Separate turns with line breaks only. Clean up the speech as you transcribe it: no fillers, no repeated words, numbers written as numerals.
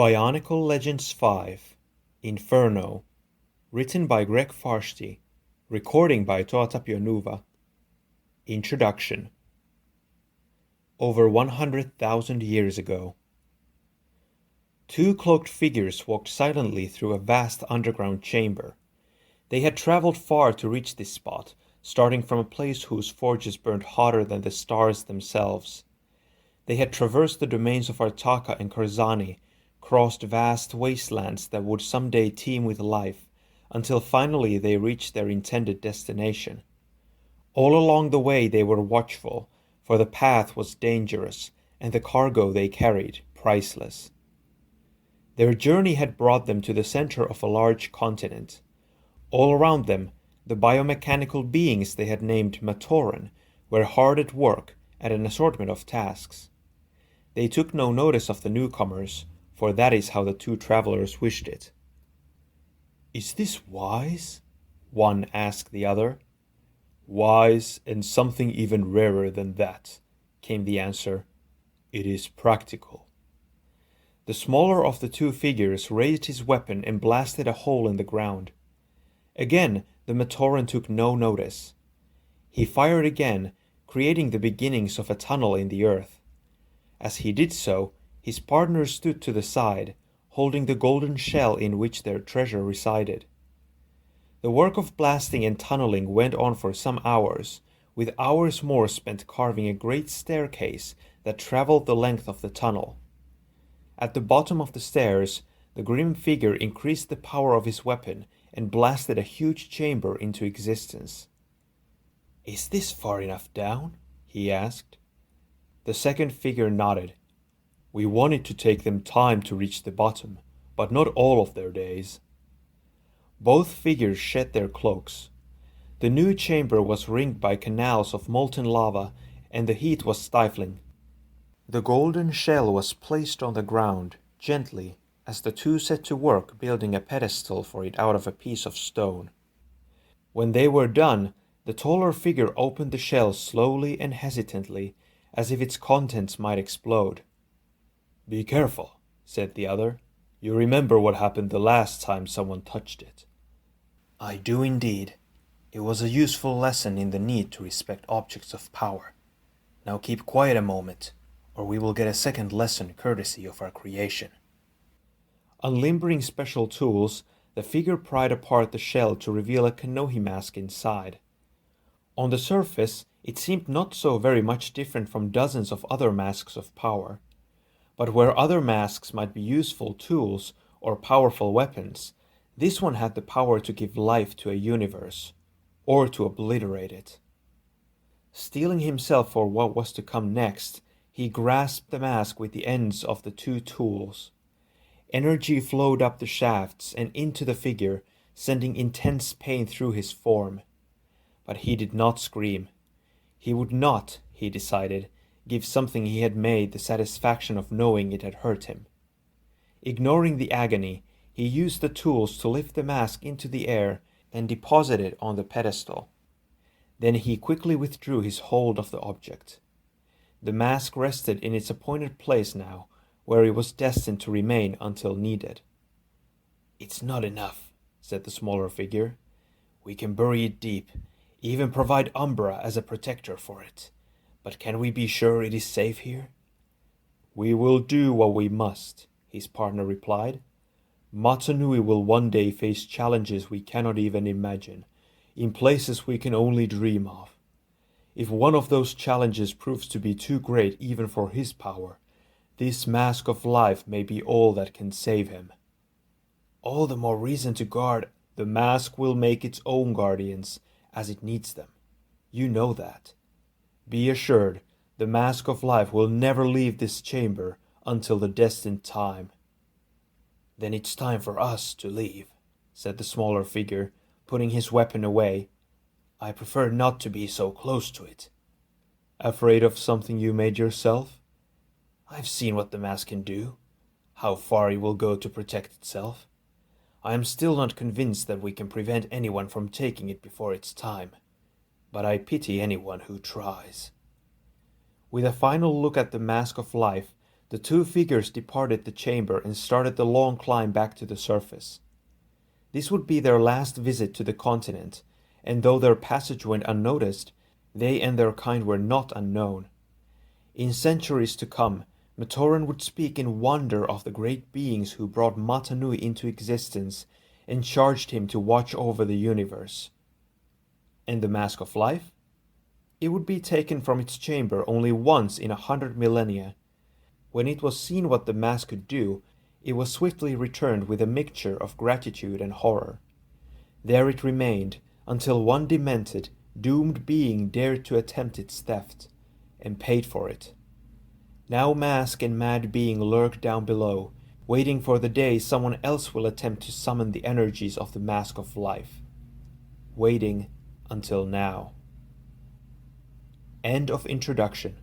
Bionicle Legends 5 Inferno, written by Greg Farshti, recording by Tuatapionuva. Introduction. Over 100,000 years ago, two cloaked figures walked silently through a vast underground chamber. They had traveled far to reach this spot, starting from a place whose forges burned hotter than the stars themselves. They had traversed the domains of Artaka and Karzani, crossed vast wastelands that would someday teem with life, until finally they reached their intended destination. All along the way they were watchful, for the path was dangerous, and the cargo they carried priceless. Their journey had brought them to the center of a large continent. All around them, the biomechanical beings they had named Matoran were hard at work at an assortment of tasks. They took no notice of the newcomers, for that is how the two travelers wished it. "Is this wise?" one asked the other. "Wise, and something even rarer than that," came the answer. "It is practical." The smaller of the two figures raised his weapon and blasted a hole in the ground. Again, the Matoran took no notice. He fired again, creating the beginnings of a tunnel in the earth. As he did so, his partner stood to the side, holding the golden shell in which their treasure resided. The work of blasting and tunneling went on for some hours, with hours more spent carving a great staircase that traveled the length of the tunnel. At the bottom of the stairs, the grim figure increased the power of his weapon and blasted a huge chamber into existence. "Is this far enough down?" he asked. The second figure nodded. "We wanted to take them time to reach the bottom, but not all of their days." Both figures shed their cloaks. The new chamber was ringed by canals of molten lava, and the heat was stifling. The golden shell was placed on the ground, gently, as the two set to work building a pedestal for it out of a piece of stone. When they were done, the taller figure opened the shell slowly and hesitantly, as if its contents might explode. "Be careful," said the other. "You remember what happened the last time someone touched it." "I do indeed. It was a useful lesson in the need to respect objects of power. Now keep quiet a moment, or we will get a second lesson courtesy of our creation." Unlimbering special tools, the figure pried apart the shell to reveal a Kanohi mask inside. On the surface, it seemed not so very much different from dozens of other masks of power. But where other masks might be useful tools or powerful weapons, this one had the power to give life to a universe, or to obliterate it. Steeling himself for what was to come next, he grasped the mask with the ends of the two tools. Energy flowed up the shafts and into the figure, sending intense pain through his form. But he did not scream. He would not, he decided, give something he had made the satisfaction of knowing it had hurt him. Ignoring the agony, he used the tools to lift the mask into the air and deposit it on the pedestal. Then he quickly withdrew his hold of the object. The mask rested in its appointed place now, where it was destined to remain until needed. "It's not enough," said the smaller figure. "We can bury it deep, even provide Umbra as a protector for it. But can we be sure it is safe here?" "We will do what we must," his partner replied. "Matanui will one day face challenges we cannot even imagine, in places we can only dream of. If one of those challenges proves to be too great even for his power, this mask of life may be all that can save him." "All the more reason to guard." "The mask will make its own guardians, as it needs them. You know that. Be assured, the mask of life will never leave this chamber until the destined time." "Then it's time for us to leave," said the smaller figure, putting his weapon away. "I prefer not to be so close to it." "Afraid of something you made yourself?" "I've seen what the mask can do, how far it will go to protect itself. I am still not convinced that we can prevent anyone from taking it before its time, but I pity anyone who tries." With a final look at the mask of life, The two figures departed the chamber and started the long climb back to the surface. This would be their last visit to the continent, and though their passage went unnoticed, they and their kind were not unknown. In centuries to come, Matoran would speak in wonder of the great beings who brought Mata Nui into existence and charged him to watch over the universe. And the Mask of Life? It would be taken from its chamber only once in 100 millennia. When it was seen what the mask could do, it was swiftly returned with a mixture of gratitude and horror. There it remained until one demented, doomed being dared to attempt its theft, and paid for it. Now mask and mad being lurk down below, waiting for the day someone else will attempt to summon the energies of the Mask of Life. Waiting until now. End of introduction.